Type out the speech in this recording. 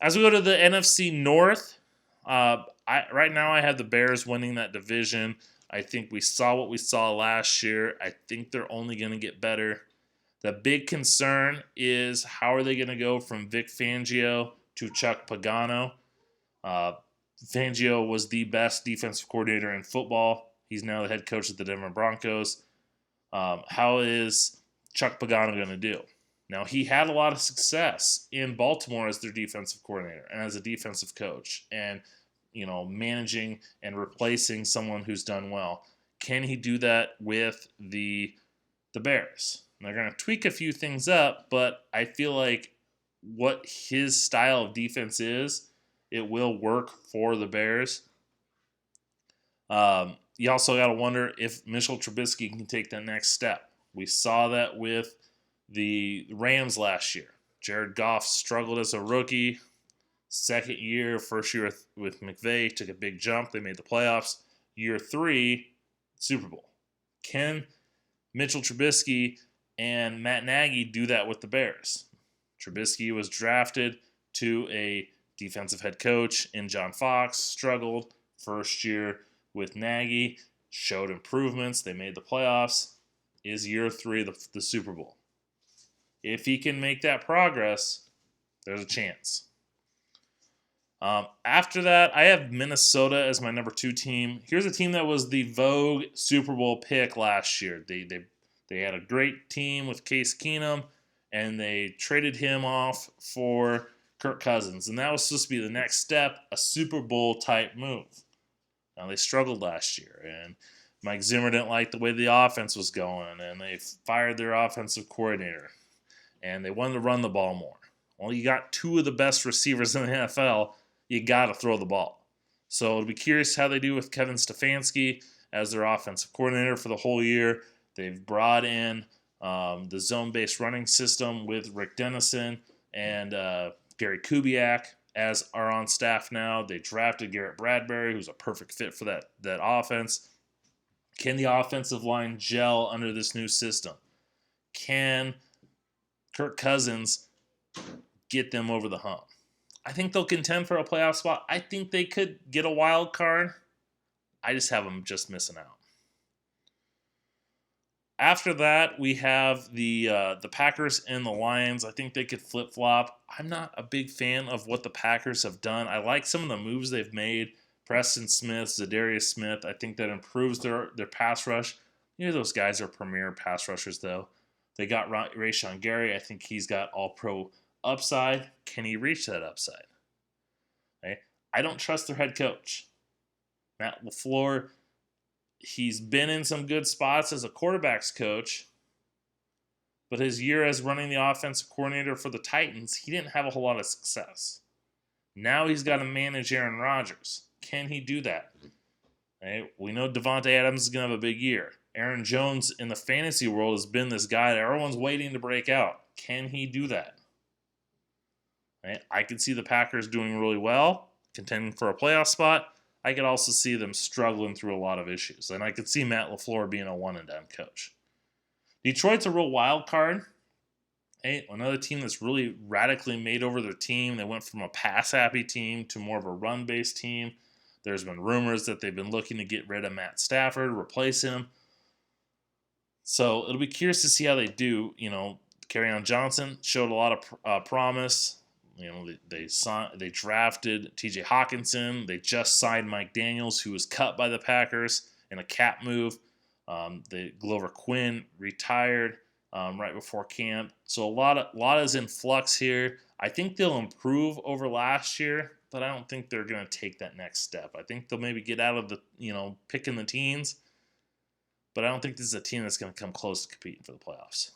As we go to the NFC North, right now I have the Bears winning that division. I think we saw what we saw last year. I think they're only going to get better. The big concern is how are they going to go from Vic Fangio to Chuck Pagano? Fangio was the best defensive coordinator in football. He's now the head coach of the Denver Broncos. How is Chuck Pagano going to do? Now, he had a lot of success in Baltimore as their defensive coordinator and as a defensive coach and, managing and replacing someone who's done well. Can he do that with the Bears? And they're going to tweak a few things up, but I feel like what his style of defense is, it will work for the Bears. You also got to wonder if Mitchell Trubisky can take that next step. We saw that with the Rams last year. Jared Goff struggled as a rookie. Second year, first year with McVay, took a big jump. They made the playoffs. Year 3, Super Bowl. Can Mitchell Trubisky and Matt Nagy do that with the Bears? Trubisky was drafted to a defensive head coach in John Fox, struggled. First year with Nagy, showed improvements. They made the playoffs. Is year 3 the Super Bowl? If he can make that progress, there's a chance. After that, I have Minnesota as my number 2 team. Here's a team that was the Vogue Super Bowl pick last year. They had a great team with Case Keenum, and they traded him off for Kirk Cousins. And that was supposed to be the next step, a Super Bowl type move. Now, they struggled last year, and Mike Zimmer didn't like the way the offense was going, and they fired their offensive coordinator, and they wanted to run the ball more. Well, you got 2 of the best receivers in the NFL. You got to throw the ball. So it'll be curious how they do with Kevin Stefanski as their offensive coordinator for the whole year. They've brought in the zone-based running system with Rick Dennison and Gary Kubiak as are on staff now. They drafted Garrett Bradbury, who's a perfect fit for that offense. Can the offensive line gel under this new system? Can Kirk Cousins get them over the hump? I think they'll contend for a playoff spot. I think they could get a wild card. I just have them just missing out. After that, we have the Packers and the Lions. I think they could flip-flop. I'm not a big fan of what the Packers have done. I like some of the moves they've made. Preston Smith, Zadarius Smith. I think that improves their pass rush. Those guys are premier pass rushers, though. They got Rashawn Gary. I think he's got all-pro upside. Can he reach that upside? Okay. I don't trust their head coach. Matt LaFleur, he's been in some good spots as a quarterback's coach, but his year as running the offensive coordinator for the Titans, he didn't have a whole lot of success. Now he's got to manage Aaron Rodgers. Can he do that? Okay. We know Devontae Adams is going to have a big year. Aaron Jones in the fantasy world has been this guy that everyone's waiting to break out. Can he do that? Okay. I could see the Packers doing really well, contending for a playoff spot. I could also see them struggling through a lot of issues. And I could see Matt LaFleur being a one-and-done coach. Detroit's a real wild card. Hey, another team that's really radically made over their team. They went from a pass-happy team to more of a run-based team. There's been rumors that they've been looking to get rid of Matt Stafford, replace him. So it'll be curious to see how they do. Kerryon Johnson showed a lot of promise. They drafted T.J. Hawkinson. They just signed Mike Daniels, who was cut by the Packers in a cap move. Glover Quinn retired right before camp. So a lot is in flux here. I think they'll improve over last year, but I don't think they're going to take that next step. I think they'll maybe get out of the picking the teens, but I don't think this is a team that's going to come close to competing for the playoffs.